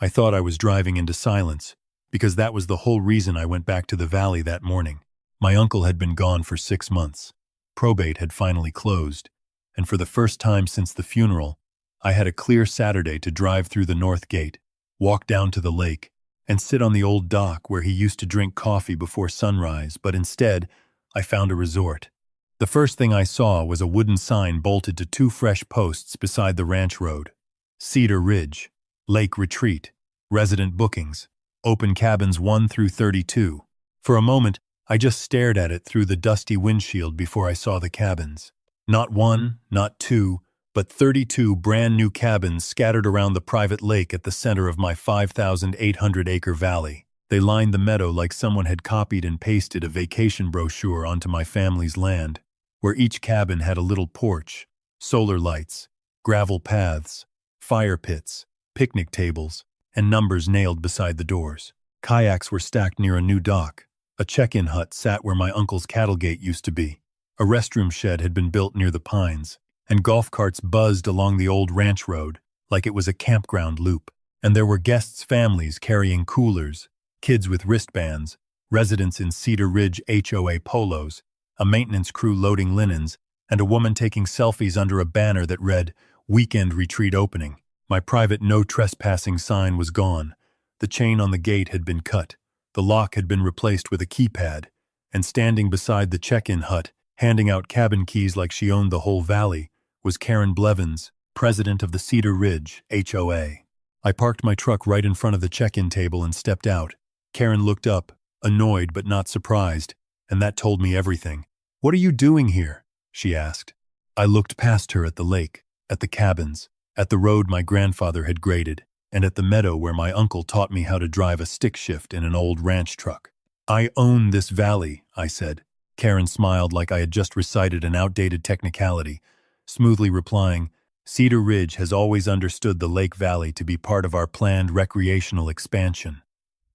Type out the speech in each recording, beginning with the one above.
I thought I was driving into silence, because that was the whole reason I went back to the valley that morning. My uncle had been gone for 6 months. Probate had finally closed, and for the first time since the funeral, I had a clear Saturday to drive through the north gate, walk down to the lake, and sit on the old dock where he used to drink coffee before sunrise, but instead, I found a resort. The first thing I saw was a wooden sign bolted to 2 fresh posts beside the ranch road. Cedar Ridge, Lake Retreat, Resident Bookings, Open Cabins 1 through 32. For a moment, I just stared at it through the dusty windshield before I saw the cabins. Not 1, not 2, but 32 brand new cabins scattered around the private lake at the center of my 5,800-acre valley. They lined the meadow like someone had copied and pasted a vacation brochure onto my family's land, where each cabin had a little porch, solar lights, gravel paths, fire pits, picnic tables, and numbers nailed beside the doors. Kayaks were stacked near a new dock. A check-in hut sat where my uncle's cattle gate used to be. A restroom shed had been built near the pines, and golf carts buzzed along the old ranch road like it was a campground loop. And there were guests' families carrying coolers, kids with wristbands, residents in Cedar Ridge HOA polos, a maintenance crew loading linens, and a woman taking selfies under a banner that read, "Weekend Retreat Opening." My private no trespassing sign was gone. The chain on the gate had been cut. The lock had been replaced with a keypad, and standing beside the check-in hut, handing out cabin keys like she owned the whole valley, was Karen Blevins, president of the Cedar Ridge HOA. I parked my truck right in front of the check-in table and stepped out. Karen looked up, annoyed but not surprised, and that told me everything. "What are you doing here?" she asked. I looked past her at the lake, at the cabins, at the road my grandfather had graded, and at the meadow where my uncle taught me how to drive a stick shift in an old ranch truck. "I own this valley," I said. Karen smiled like I had just recited an outdated technicality, smoothly replying, "Cedar Ridge has always understood the Lake Valley to be part of our planned recreational expansion."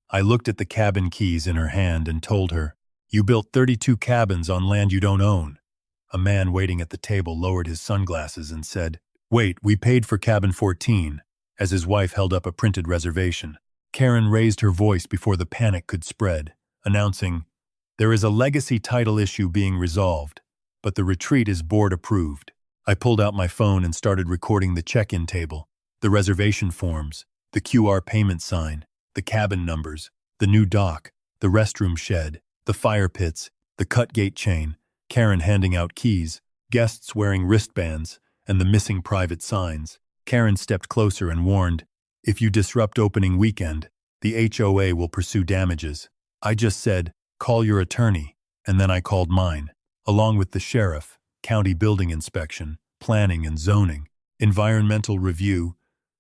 I looked at the cabin keys in her hand and told her, "You built 32 cabins on land you don't own." A man waiting at the table lowered his sunglasses and said, "Wait, we paid for cabin 14, as his wife held up a printed reservation. Karen raised her voice before the panic could spread, announcing, "There is a legacy title issue being resolved, but the retreat is board approved." I pulled out my phone and started recording the check-in table, the reservation forms, the QR payment sign, the cabin numbers, the new dock, the restroom shed, the fire pits, the cut gate chain, Karen handing out keys, guests wearing wristbands, and the missing private signs. Karen stepped closer and warned, "If you disrupt opening weekend, the HOA will pursue damages." I just said, "Call your attorney," and then I called mine, along with the sheriff, county building inspection, planning and zoning, environmental review,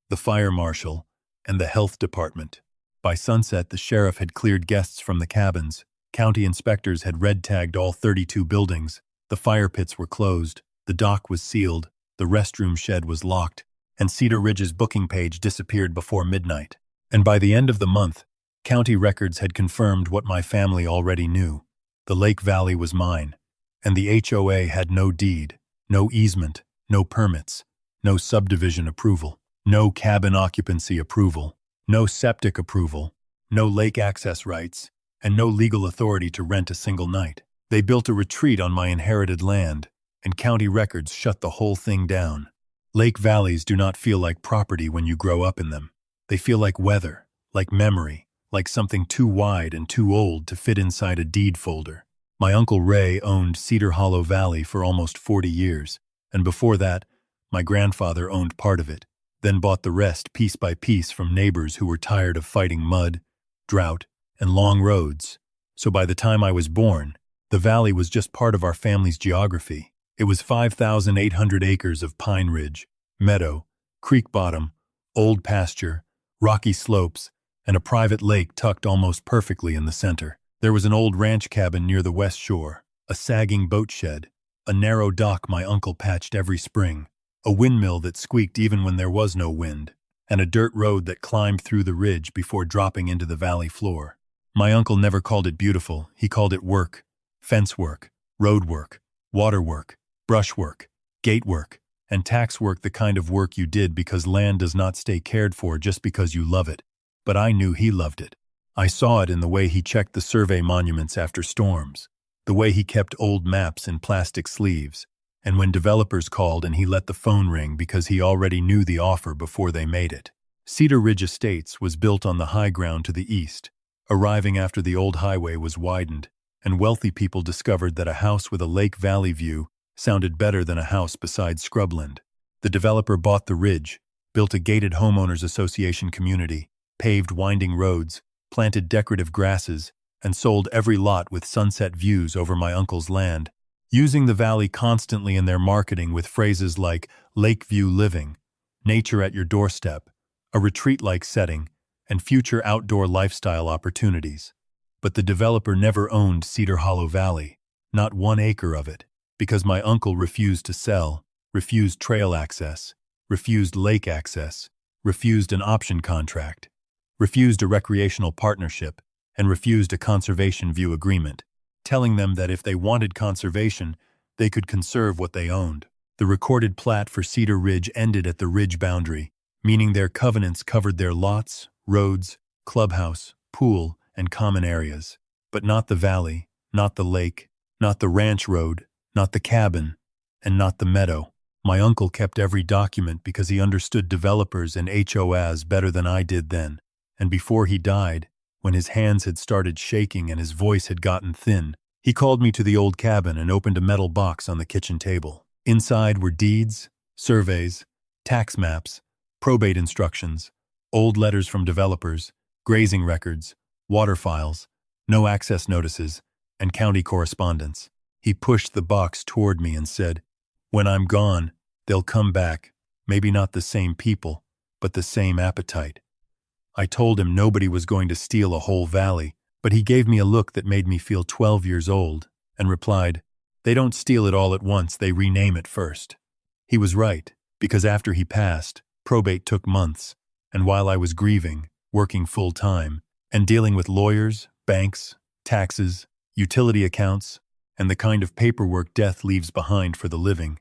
the fire marshal, and the health department. By sunset, the sheriff had cleared guests from the cabins. County inspectors had red-tagged all 32 buildings. The fire pits were closed. The dock was sealed. The restroom shed was locked. And Cedar Ridge's booking page disappeared before midnight. And by the end of the month, county records had confirmed what my family already knew. The Lake Valley was mine, and the HOA had no deed, no easement, no permits, no subdivision approval, no cabin occupancy approval, no septic approval, no lake access rights, and no legal authority to rent a single night. They built a retreat on my inherited land, and county records shut the whole thing down. Lake valleys do not feel like property when you grow up in them. They feel like weather, like memory, like something too wide and too old to fit inside a deed folder. My Uncle Ray owned Cedar Hollow Valley for almost 40 years, and before that, my grandfather owned part of it, then bought the rest piece by piece from neighbors who were tired of fighting mud, drought, and long roads. So by the time I was born, the valley was just part of our family's geography. It was 5,800 acres of pine ridge, meadow, creek bottom, old pasture, rocky slopes, and a private lake tucked almost perfectly in the center. There was an old ranch cabin near the west shore, a sagging boat shed, a narrow dock my uncle patched every spring, a windmill that squeaked even when there was no wind, and a dirt road that climbed through the ridge before dropping into the valley floor. My uncle never called it beautiful. He called it work, fence work, road work, water work, brush work, gate work, and tax work, the kind of work you did because land does not stay cared for just because you love it. but I knew he loved it. I saw it in the way he checked the survey monuments after storms, the way he kept old maps in plastic sleeves, and when developers called and he let the phone ring because he already knew the offer before they made it. Cedar Ridge Estates was built on the high ground to the east, arriving after the old highway was widened, and wealthy people discovered that a house with a lake valley view sounded better than a house beside scrubland. The developer bought the ridge, built a gated homeowners association community, paved winding roads, planted decorative grasses, and sold every lot with sunset views over my uncle's land, using the valley constantly in their marketing with phrases like Lakeview living, nature at your doorstep, a retreat-like setting, and future outdoor lifestyle opportunities. But the developer never owned Cedar Hollow Valley, not 1 acre of it, because my uncle refused to sell, refused trail access, refused lake access, refused an option contract, refused a recreational partnership, and refused a conservation view agreement, telling them that if they wanted conservation, they could conserve what they owned. The recorded plat for Cedar Ridge ended at the ridge boundary, meaning their covenants covered their lots, roads, clubhouse, pool, and common areas, but not the valley, not the lake, not the ranch road, not the cabin, and not the meadow. My uncle kept every document because he understood developers and HOAs better than I did then, and before he died, when his hands had started shaking and his voice had gotten thin, he called me to the old cabin and opened a metal box on the kitchen table. Inside were deeds, surveys, tax maps, probate instructions, old letters from developers, grazing records, water files, no access notices, and county correspondence. He pushed the box toward me and said, "When I'm gone, they'll come back, maybe not the same people, but the same appetite." I told him nobody was going to steal a whole valley, but he gave me a look that made me feel 12 years old, and replied, "They don't steal it all at once, they rename it first." He was right, because after he passed, probate took months, and while I was grieving, working full-time, and dealing with lawyers, banks, taxes, utility accounts, and the kind of paperwork death leaves behind for the living,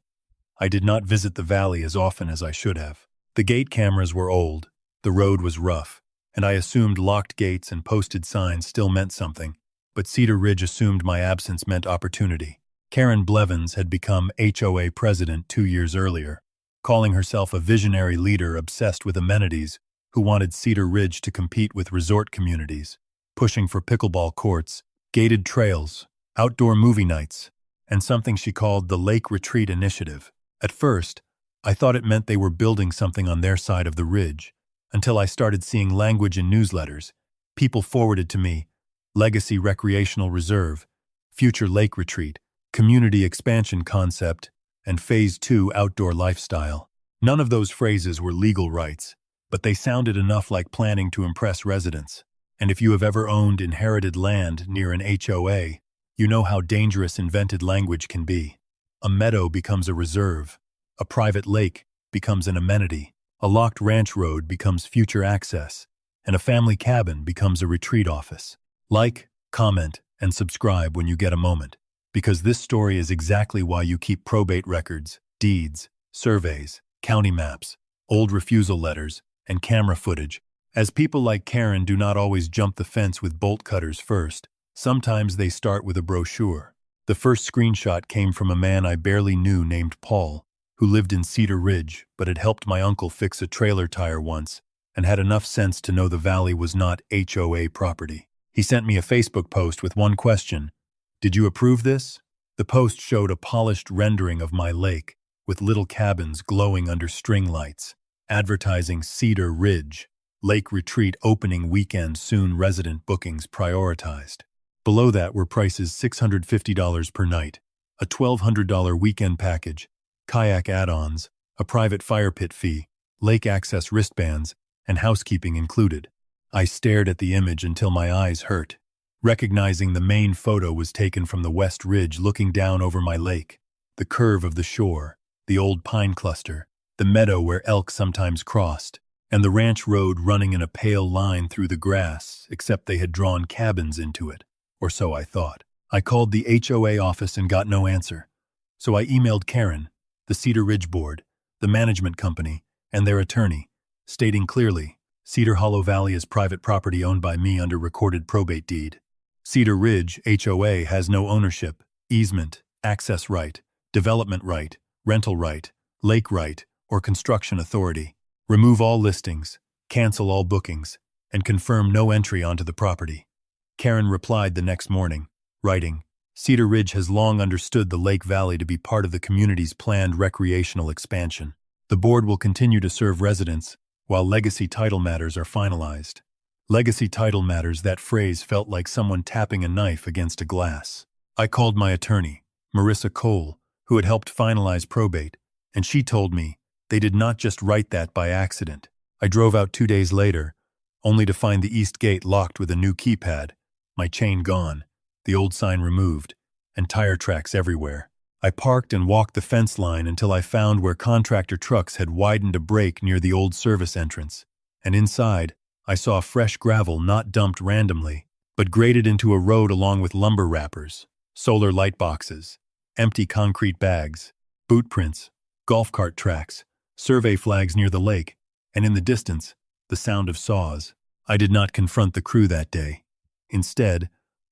I did not visit the valley as often as I should have. The gate cameras were old, the road was rough, and I assumed locked gates and posted signs still meant something, but Cedar Ridge assumed my absence meant opportunity. Karen Blevins had become HOA president 2 years earlier, calling herself a visionary leader obsessed with amenities who wanted Cedar Ridge to compete with resort communities, pushing for pickleball courts, gated trails, outdoor movie nights, and something she called the Lake Retreat Initiative. At first, I thought it meant they were building something on their side of the ridge, until I started seeing language in newsletters. People forwarded to me, Legacy Recreational Reserve, Future Lake Retreat, Community Expansion Concept, and Phase 2 Outdoor Lifestyle. None of those phrases were legal rights, but they sounded enough like planning to impress residents. And if you have ever owned inherited land near an HOA, you know how dangerous invented language can be. A meadow becomes a reserve, a private lake becomes an amenity, a locked ranch road becomes future access, and a family cabin becomes a retreat office. Like, comment, and subscribe when you get a moment, because this story is exactly why you keep probate records, deeds, surveys, county maps, old refusal letters, and camera footage. As people like Karen do not always jump the fence with bolt cutters first, sometimes they start with a brochure. The first screenshot came from a man I barely knew named Paul, who lived in Cedar Ridge but had helped my uncle fix a trailer tire once and had enough sense to know the valley was not HOA property. He sent me a Facebook post with one question: "Did you approve this?" The post showed a polished rendering of my lake, with little cabins glowing under string lights, advertising Cedar Ridge, Lake Retreat opening weekend soon, resident bookings prioritized. Below that were prices $650 per night, a $1,200 weekend package, kayak add-ons, a private fire pit fee, lake access wristbands, and housekeeping included. I stared at the image until my eyes hurt, recognizing the main photo was taken from the West Ridge looking down over my lake, the curve of the shore, the old pine cluster, the meadow where elk sometimes crossed, and the ranch road running in a pale line through the grass, except they had drawn cabins into it, or so I thought. I called the HOA office and got no answer, so I emailed Karen, the Cedar Ridge Board, the management company, and their attorney, stating clearly, Cedar Hollow Valley is private property owned by me under recorded probate deed. Cedar Ridge, HOA, has no ownership, easement, access right, development right, rental right, lake right, or construction authority. Remove all listings, cancel all bookings, and confirm no entry onto the property. Karen replied the next morning, writing, Cedar Ridge has long understood the Lake Valley to be part of the community's planned recreational expansion. The board will continue to serve residents while legacy title matters are finalized. Legacy title matters, that phrase felt like someone tapping a knife against a glass. I called my attorney, Marissa Cole, who had helped finalize probate, and she told me they did not just write that by accident. I drove out 2 days later, only to find the east gate locked with a new keypad, my chain gone, the old sign removed, and tire tracks everywhere. I parked and walked the fence line until I found where contractor trucks had widened a break near the old service entrance, and inside, I saw fresh gravel not dumped randomly, but graded into a road along with lumber wrappers, solar light boxes, empty concrete bags, boot prints, golf cart tracks, survey flags near the lake, and in the distance, the sound of saws. I did not confront the crew that day. Instead,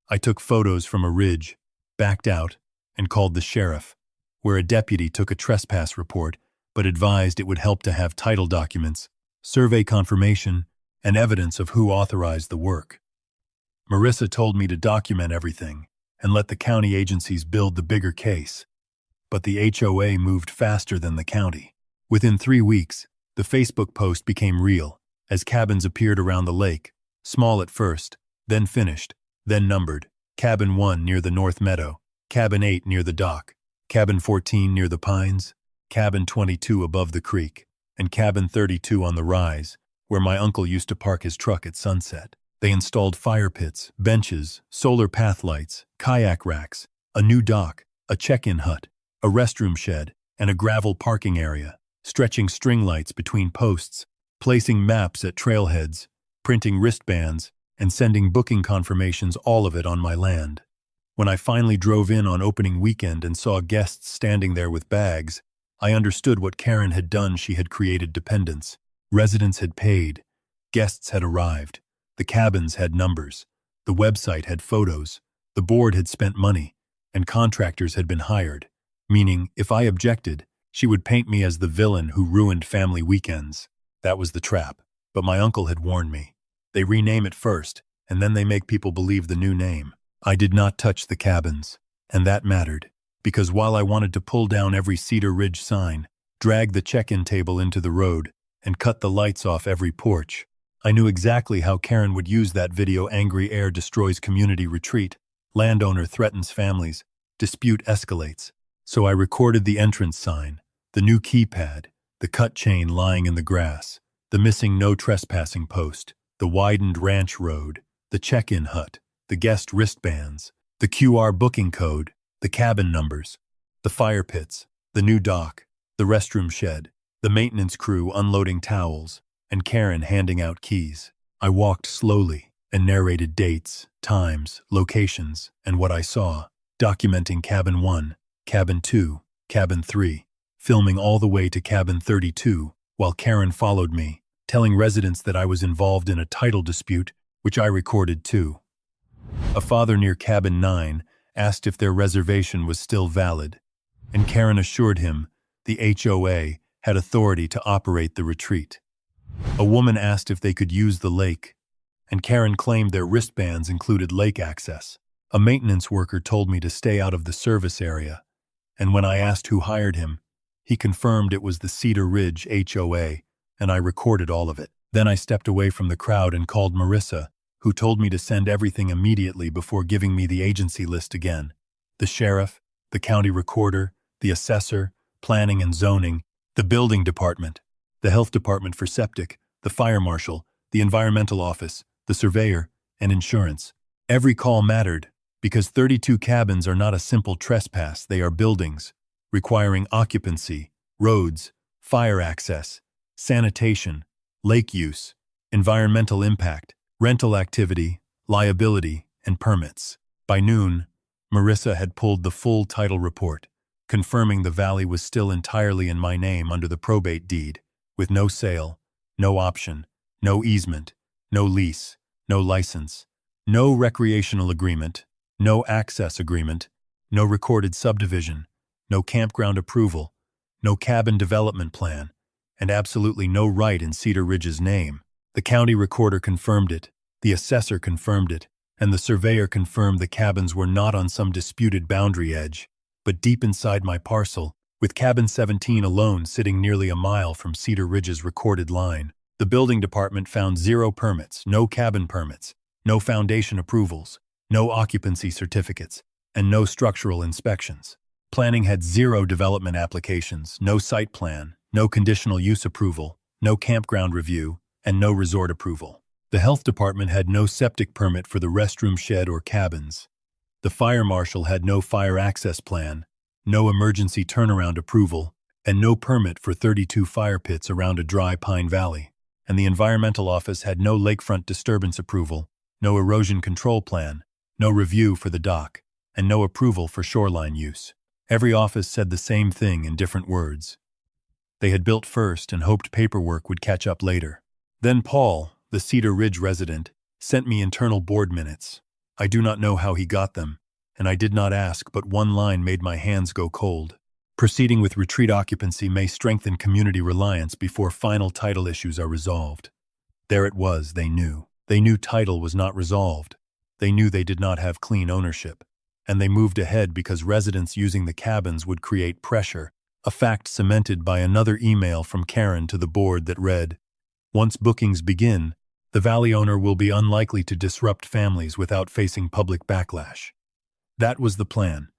I took photos from a ridge, backed out, and called the sheriff, where a deputy took a trespass report but advised it would help to have title documents, survey confirmation, and evidence of who authorized the work. Marissa told me to document everything and let the county agencies build the bigger case. But the HOA moved faster than the county. Within 3 weeks, the Facebook post became real as cabins appeared around the lake, small at first, then finished, then numbered. Cabin 1 near the North Meadow, Cabin 8 near the dock, Cabin 14 near the Pines, Cabin 22 above the creek, and Cabin 32 on the rise, where my uncle used to park his truck at sunset. They installed fire pits, benches, solar path lights, kayak racks, a new dock, a check-in hut, a restroom shed, and a gravel parking area, stretching string lights between posts, placing maps at trailheads, printing wristbands, and sending booking confirmations, all of it on my land. When I finally drove in on opening weekend and saw guests standing there with bags, I understood what Karen had done. She had created dependence. Residents had paid. Guests had arrived. The cabins had numbers. The website had photos. The board had spent money. And contractors had been hired. Meaning, if I objected, she would paint me as the villain who ruined family weekends. That was the trap. But my uncle had warned me. They rename it first, and then they make people believe the new name. I did not touch the cabins, and that mattered, because while I wanted to pull down every Cedar Ridge sign, drag the check-in table into the road, and cut the lights off every porch, I knew exactly how Karen would use that video. Angry heir destroys community retreat, landowner threatens families, dispute escalates. So I recorded the entrance sign, the new keypad, the cut chain lying in the grass, the missing no trespassing post, the widened ranch road, the check-in hut, the guest wristbands, the QR booking code, the cabin numbers, the fire pits, the new dock, the restroom shed, the maintenance crew unloading towels, and Karen handing out keys. I walked slowly and narrated dates, times, locations, and what I saw, documenting Cabin 1, Cabin 2, Cabin 3, filming all the way to Cabin 32, while Karen followed me, telling residents that I was involved in a title dispute, which I recorded too. A father near Cabin 9 asked if their reservation was still valid, and Karen assured him the HOA had authority to operate the retreat. A woman asked if they could use the lake, and Karen claimed their wristbands included lake access. A maintenance worker told me to stay out of the service area, and when I asked who hired him, he confirmed it was the Cedar Ridge HOA, and I recorded all of it. Then I stepped away from the crowd and called Marissa, who told me to send everything immediately before giving me the agency list again. The sheriff, the county recorder, the assessor, planning and zoning, the building department, the health department for septic, the fire marshal, the environmental office, the surveyor, and insurance. Every call mattered, because 32 cabins are not a simple trespass. They are buildings, requiring occupancy, roads, fire access, sanitation, lake use, environmental impact, rental activity, liability, and permits. By noon, Marissa had pulled the full title report, confirming the valley was still entirely in my name under the probate deed, with no sale, no option, No easement, no lease, no license, no recreational agreement, no access agreement, no recorded subdivision, no campground approval, no cabin development plan, and absolutely no right in Cedar Ridge's name. The county recorder confirmed it, the assessor confirmed it, and the surveyor confirmed the cabins were not on some disputed boundary edge, but deep inside my parcel, with cabin 17 alone sitting nearly a mile from Cedar Ridge's recorded line. The building department found 0 permits, no cabin permits, no foundation approvals, no occupancy certificates, and no structural inspections. Planning had 0 development applications, no site plan, no conditional use approval, no campground review, and no resort approval. The health department had no septic permit for the restroom shed or cabins. The fire marshal had no fire access plan, no emergency turnaround approval, and no permit for 32 fire pits around a dry pine valley. And the environmental office had no lakefront disturbance approval, no erosion control plan, no review for the dock, and no approval for shoreline use. Every office said the same thing in different words. They had built first and hoped paperwork would catch up later. Then Paul, the Cedar Ridge resident, sent me internal board minutes. I do not know how he got them, and I did not ask, but one line made my hands go cold. Proceeding with retreat occupancy may strengthen community reliance before final title issues are resolved. There it was, they knew. They knew title was not resolved. They knew they did not have clean ownership. And they moved ahead because residents using the cabins would create pressure, a fact cemented by another email from Karen to the board that read, "Once bookings begin, the valley owner will be unlikely to disrupt families without facing public backlash." That was the plan.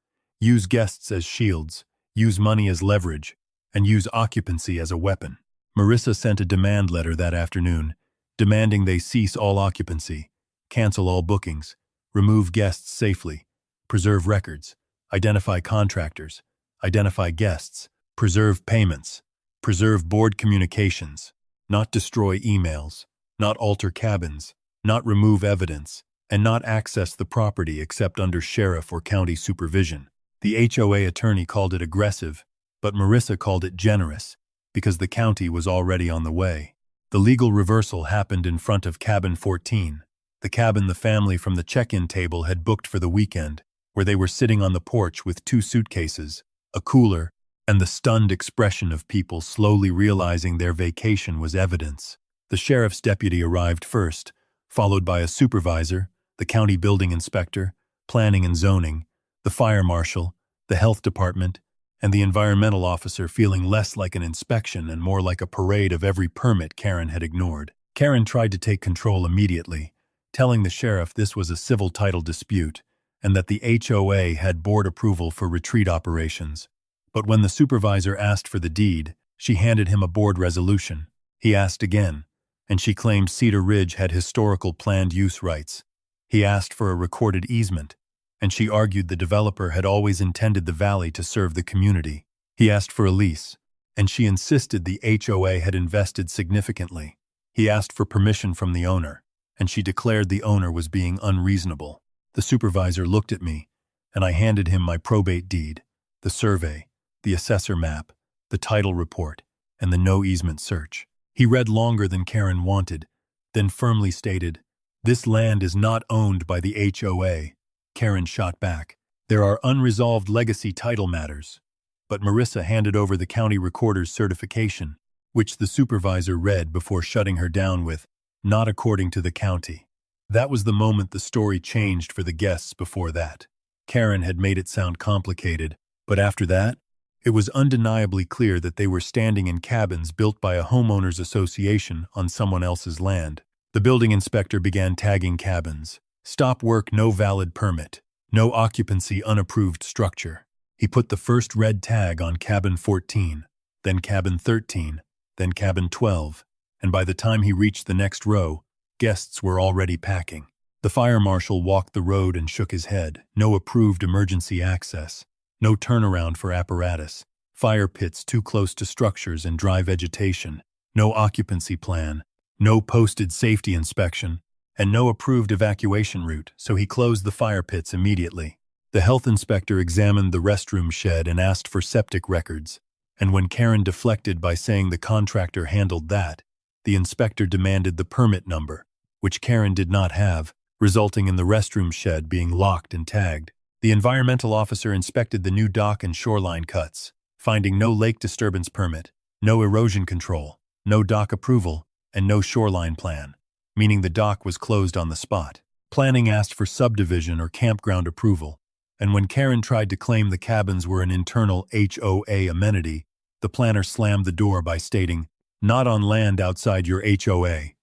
Use guests as shields, use money as leverage, and use occupancy as a weapon. Marissa sent a demand letter that afternoon, demanding they cease all occupancy, cancel all bookings, remove guests safely, preserve records, identify contractors, identify guests, preserve payments, preserve board communications, not destroy emails, not alter cabins, not remove evidence, and not access the property except under sheriff or county supervision. The HOA attorney called it aggressive, but Marissa called it generous, because the county was already on the way. The legal reversal happened in front of cabin 14, the cabin the family from the check-in table had booked for the weekend, where they were sitting on the porch with 2 suitcases, a cooler, and the stunned expression of people slowly realizing their vacation was evidence. The sheriff's deputy arrived first, followed by a supervisor, the county building inspector, planning and zoning, the fire marshal, the health department, and the environmental officer, feeling less like an inspection and more like a parade of every permit Karen had ignored. Karen tried to take control immediately, telling the sheriff this was a civil title dispute and that the HOA had board approval for retreat operations. But when the supervisor asked for the deed, she handed him a board resolution. He asked again, and she claimed Cedar Ridge had historical planned use rights. He asked for a recorded easement, and she argued the developer had always intended the valley to serve the community. He asked for a lease, and she insisted the HOA had invested significantly. He asked for permission from the owner, and she declared the owner was being unreasonable. The supervisor looked at me, and I handed him my probate deed, the survey, the assessor map, the title report, and the no easement search. He read longer than Karen wanted, then firmly stated, "This land is not owned by the HOA." Karen shot back, "There are unresolved legacy title matters." But Marissa handed over the county recorder's certification, which the supervisor read before shutting her down with, "Not according to the county." That was the moment the story changed for the guests. Before that, Karen had made it sound complicated, but after that, it was undeniably clear that they were standing in cabins built by a homeowners association on someone else's land. The building inspector began tagging cabins. Stop work, no valid permit. No occupancy, unapproved structure. He put the first red tag on cabin 14, then cabin 13, then cabin 12, and by the time he reached the next row, guests were already packing. The fire marshal walked the road and shook his head. No approved emergency access. No turnaround for apparatus. Fire pits too close to structures and dry vegetation. No occupancy plan. No posted safety inspection. And no approved evacuation route, so he closed the fire pits immediately. The health inspector examined the restroom shed and asked for septic records, and when Karen deflected by saying the contractor handled that, The inspector demanded the permit number, which Karen did not have, resulting in the restroom shed being locked and tagged. The environmental officer inspected the new dock and shoreline cuts, finding no lake disturbance permit, no erosion control, no dock approval, and no shoreline plan, meaning the dock was closed on the spot. Planning asked for subdivision or campground approval, and when Karen tried to claim the cabins were an internal HOA amenity, the planner slammed the door by stating, "Not on land outside your HOA."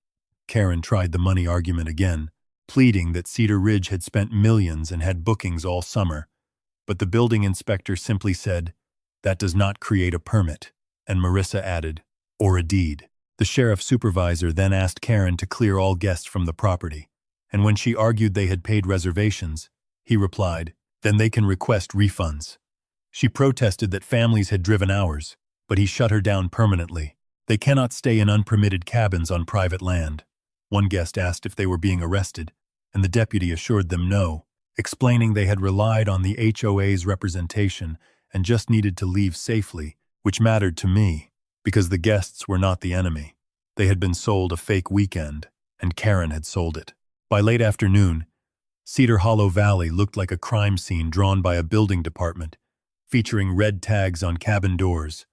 Karen tried the money argument again, pleading that Cedar Ridge had spent millions and had bookings all summer, but the building inspector simply said, "That does not create a permit," and Marissa added, "or a deed." The sheriff supervisor then asked Karen to clear all guests from the property, and when she argued they had paid reservations, he replied, "Then they can request refunds." She protested that families had driven hours, but he shut her down permanently. They cannot stay in unpermitted cabins on private land. One guest asked if they were being arrested, and the deputy assured them no, explaining they had relied on the HOA's representation and just needed to leave safely, which mattered to me, because the guests were not the enemy. They had been sold a fake weekend, and Karen had sold it. By late afternoon, Cedar Hollow Valley looked like a crime scene drawn by a building department, featuring red tags on cabin doors,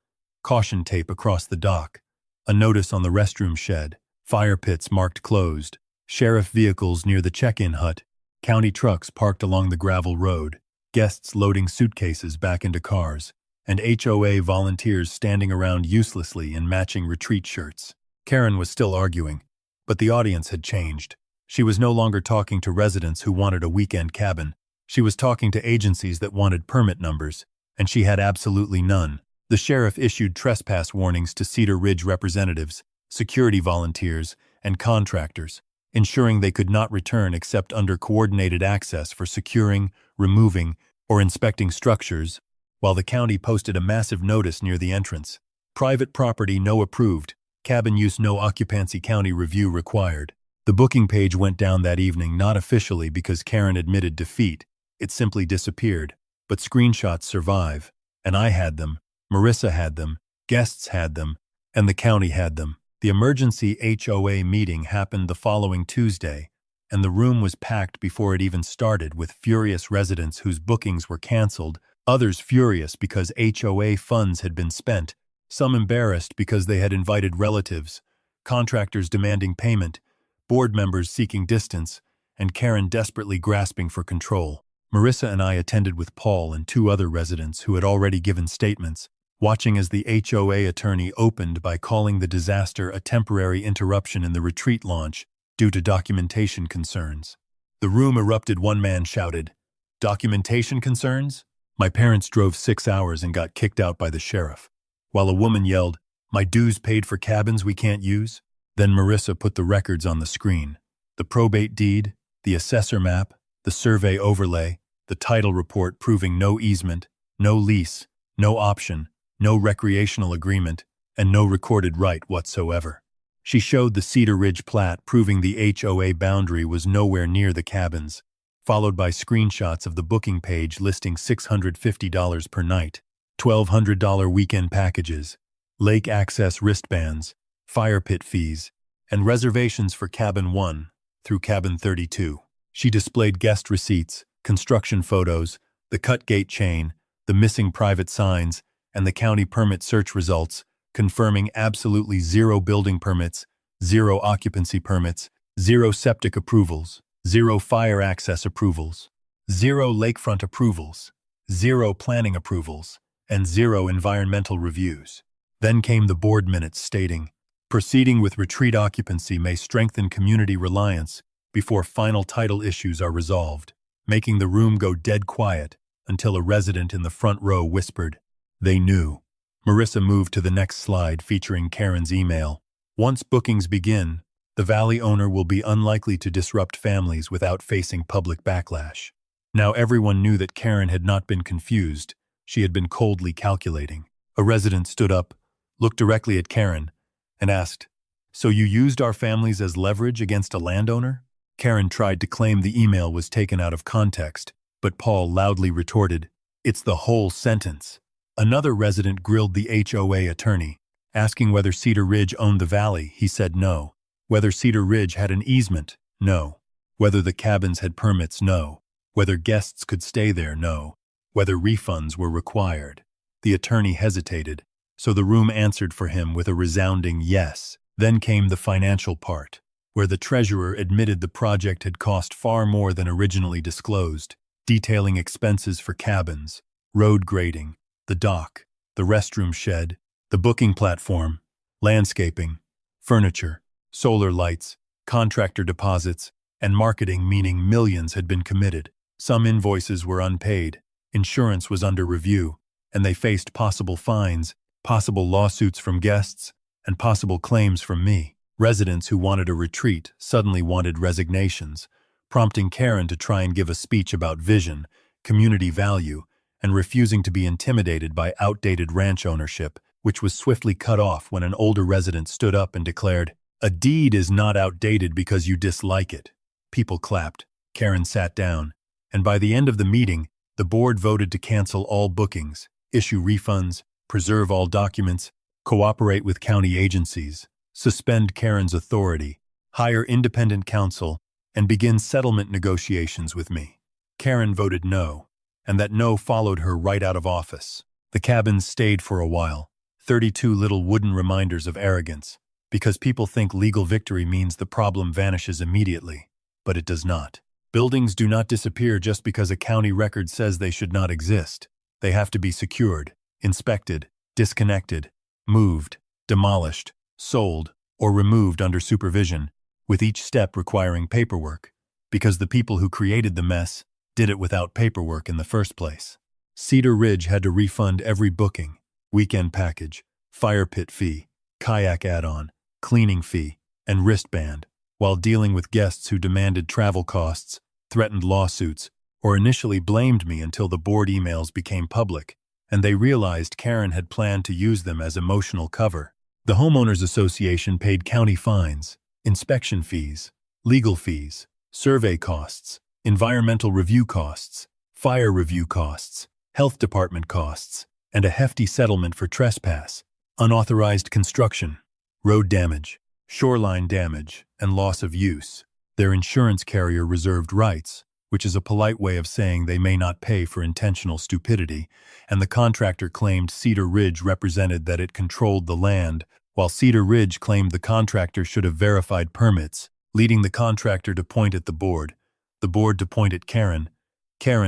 caution tape across the dock, a notice on the restroom shed, fire pits marked closed, sheriff vehicles near the check-in hut, county trucks parked along the gravel road, guests loading suitcases back into cars, and HOA volunteers standing around uselessly in matching retreat shirts. Karen was still arguing, but the audience had changed. She was no longer talking to residents who wanted a weekend cabin. She was talking to agencies that wanted permit numbers, and she had absolutely none. The sheriff issued trespass warnings to Cedar Ridge representatives, security volunteers, and contractors, ensuring they could not return except under coordinated access for securing, removing, or inspecting structures, while the county posted a massive notice near the entrance. Private property no approved, cabin use no occupancy county review required. The booking page went down that evening not officially because Karen admitted defeat, it simply disappeared, but screenshots survive, and I had them, Marissa had them, guests had them, and the county had them. The emergency HOA meeting happened the following Tuesday, and the room was packed before it even started with furious residents whose bookings were canceled, others furious because HOA funds had been spent, some embarrassed because they had invited relatives, contractors demanding payment, board members seeking distance, and Karen desperately grasping for control. Marissa and I attended with Paul and two other residents who had already given statements, watching as the HOA attorney opened by calling the disaster a temporary interruption in the retreat launch due to documentation concerns. The room erupted. One man shouted, "Documentation concerns?" My parents drove 6 hours and got kicked out by the sheriff, while a woman yelled, "My dues paid for cabins we can't use?" Then Marissa put the records on the screen. The probate deed, the assessor map, the survey overlay, the title report proving no easement, no lease, no option, no recreational agreement, and no recorded right whatsoever. She showed the Cedar Ridge plat proving the HOA boundary was nowhere near the cabins, followed by screenshots of the booking page listing $650 per night, $1,200 weekend packages, lake access wristbands, fire pit fees, and reservations for Cabin 1 through Cabin 32. She displayed guest receipts, construction photos, the cut gate chain, the missing private signs, and the county permit search results, confirming absolutely zero building permits, zero occupancy permits, zero septic approvals, zero fire access approvals, zero lakefront approvals, zero planning approvals, and zero environmental reviews. Then came the board minutes stating, "Proceeding with retreat occupancy may strengthen community reliance before final title issues are resolved," making the room go dead quiet until a resident in the front row whispered, "They knew." Marissa moved to the next slide featuring Karen's email. "Once bookings begin, the Valley owner will be unlikely to disrupt families without facing public backlash." Now everyone knew that Karen had not been confused, she had been coldly calculating. A resident stood up, looked directly at Karen, and asked, "So you used our families as leverage against a landowner?" Karen tried to claim the email was taken out of context, but Paul loudly retorted, "It's the whole sentence." Another resident grilled the HOA attorney, Asking whether Cedar Ridge owned the valley, he said no. Whether Cedar Ridge had an easement, no. Whether the cabins had permits, no. Whether guests could stay there, no. Whether refunds were required. The attorney hesitated, so the room answered for him with a resounding yes. Then came the financial part, where the treasurer admitted the project had cost far more than originally disclosed, detailing expenses for cabins, road grading, the dock, the restroom shed, the booking platform, landscaping, furniture, solar lights, contractor deposits, and marketing, meaning millions had been committed. Some invoices were unpaid, insurance was under review, and they faced possible fines, possible lawsuits from guests, and possible claims from me. Residents who wanted a retreat suddenly wanted resignations, prompting Karen to try and give a speech about vision, community value, and refusing to be intimidated by outdated ranch ownership, which was swiftly cut off when an older resident stood up and declared, "A deed is not outdated because you dislike it." People clapped. Karen sat down, and by the end of the meeting, the board voted to cancel all bookings, issue refunds, preserve all documents, cooperate with county agencies, suspend Karen's authority, hire independent counsel, and begin settlement negotiations with me. Karen voted no, and that no followed her right out of office. The cabins stayed for a while, 32 little wooden reminders of arrogance, because people think legal victory means the problem vanishes immediately, but it does not. Buildings do not disappear just because a county record says they should not exist. They have to be secured, inspected, disconnected, moved, demolished, sold, or removed under supervision, with each step requiring paperwork, because the people who created the mess did it without paperwork in the first place. Cedar Ridge had to refund every booking, weekend package, fire pit fee, kayak add-on, cleaning fee, and wristband, while dealing with guests who demanded travel costs, threatened lawsuits, or initially blamed me until the board emails became public, and they realized Karen had planned to use them as emotional cover. The Homeowners Association paid county fines, inspection fees, legal fees, survey costs, environmental review costs, fire review costs, health department costs, and a hefty settlement for trespass, unauthorized construction, road damage, shoreline damage, and loss of use. Their insurance carrier reserved rights, which is a polite way of saying they may not pay for intentional stupidity, and the contractor claimed Cedar Ridge represented that it controlled the land, while Cedar Ridge claimed the contractor should have verified permits, leading the contractor to point at the board to point at Karen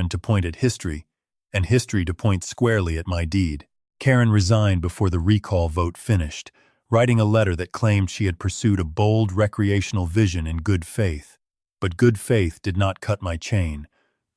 to point at history, and history to point squarely at my deed. Karen resigned before the recall vote finished, writing a letter that claimed she had pursued a bold recreational vision in good faith. But good faith did not cut my chain.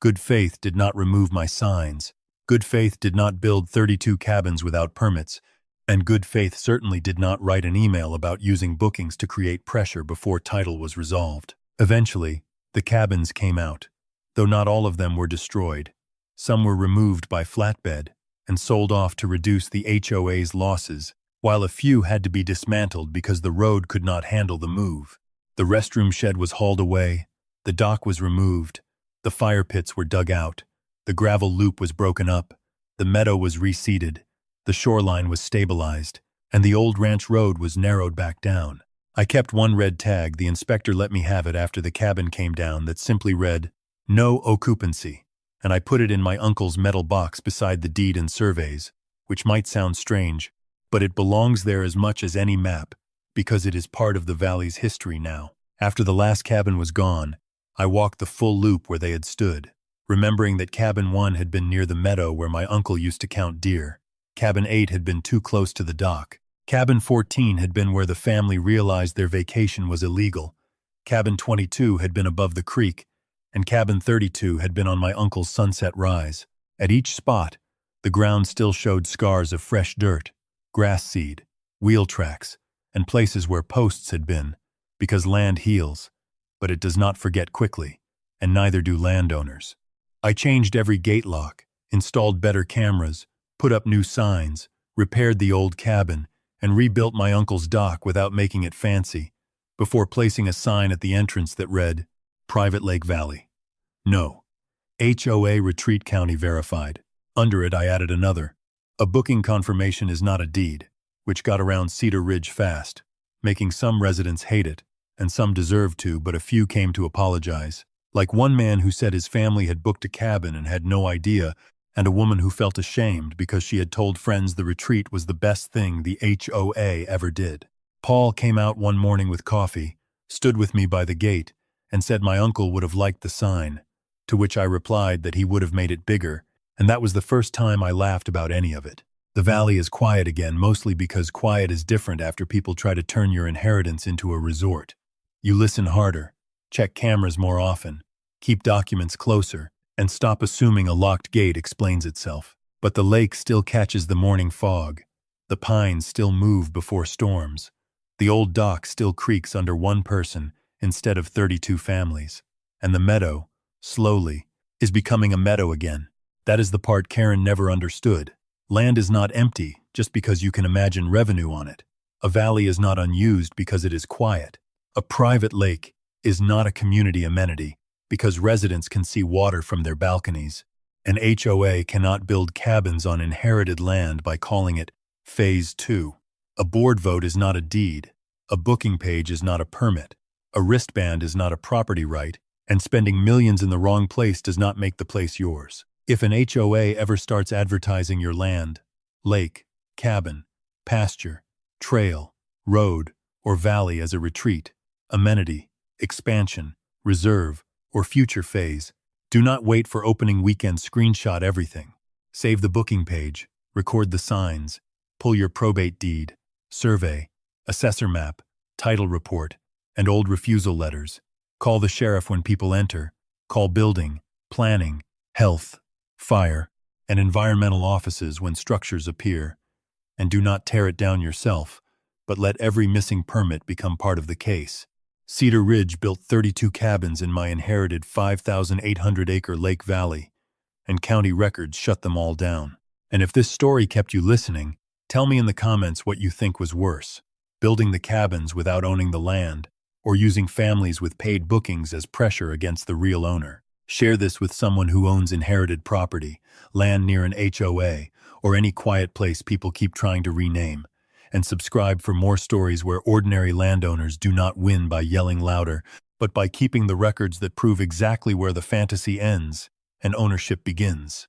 Good faith did not remove my signs. Good faith did not build 32 cabins without permits. And good faith certainly did not write an email about using bookings to create pressure before title was resolved. Eventually, the cabins came out, though not all of them were destroyed. Some were removed by flatbed and sold off to reduce the HOA's losses, while a few had to be dismantled because the road could not handle the move. The restroom shed was hauled away, the dock was removed, the fire pits were dug out, the gravel loop was broken up, the meadow was reseeded, the shoreline was stabilized, and the old ranch road was narrowed back down. I kept one red tag the inspector let me have it after the cabin came down that simply read, "No occupancy," and I put it in my uncle's metal box beside the deed and surveys, which might sound strange, but it belongs there as much as any map, because it is part of the valley's history now. After the last cabin was gone, I walked the full loop where they had stood, remembering that cabin 1 had been near the meadow where my uncle used to count deer. Cabin 8 had been too close to the dock. Cabin 14 had been where the family realized their vacation was illegal. Cabin 22 had been above the creek, and cabin 32 had been on my uncle's sunset rise. At each spot, the ground still showed scars of fresh dirt, grass seed, wheel tracks, and places where posts had been, because land heals, but it does not forget quickly, and neither do landowners. I changed every gate lock, installed better cameras, put up new signs, repaired the old cabin, and rebuilt my uncle's dock without making it fancy, before placing a sign at the entrance that read, "Private Lake Valley. No. HOA Retreat County verified." Under it I added another, "A booking confirmation is not a deed. which got around Cedar Ridge fast, making some residents hate it, and some deserved to, but a few came to apologize. Like one man who said his family had booked a cabin and had no idea, and a woman who felt ashamed because she had told friends the retreat was the best thing the HOA ever did. Paul came out one morning with coffee, stood with me by the gate, and said my uncle would have liked the sign, to which I replied that he would have made it bigger, and that was the first time I laughed about any of it. The valley is quiet again, mostly because quiet is different after people try to turn your inheritance into a resort. You listen harder, check cameras more often, keep documents closer, and stop assuming a locked gate explains itself. But the lake still catches the morning fog. The pines still move before storms. The old dock still creaks under one person instead of 32 families. And the meadow, slowly, is becoming a meadow again. That is the part Karen never understood. Land is not empty just because you can imagine revenue on it. A valley is not unused because it is quiet. A private lake is not a community amenity because residents can see water from their balconies. An HOA cannot build cabins on inherited land by calling it Phase 2. A board vote is not a deed. A booking page is not a permit. A wristband is not a property right, and spending millions in the wrong place does not make the place yours. If an HOA ever starts advertising your land, lake, cabin, pasture, trail, road, or valley as a retreat, amenity, expansion, reserve, or future phase, do not wait for opening weekend. Screenshot everything. Save the booking page, record the signs, pull your probate deed, survey, assessor map, title report, and old refusal letters. Call the sheriff when people enter. Call building, planning, health, fire, and environmental offices when structures appear. And do not tear it down yourself, but let every missing permit become part of the case. Cedar Ridge built 32 cabins in my inherited 5,800-acre Lake Valley, and county records shut them all down. And if this story kept you listening, tell me in the comments what you think was worse: building the cabins without owning the land, or using families with paid bookings as pressure against the real owner. Share this with someone who owns inherited property, land near an HOA, or any quiet place people keep trying to rename. And subscribe for more stories where ordinary landowners do not win by yelling louder, but by keeping the records that prove exactly where the fantasy ends and ownership begins.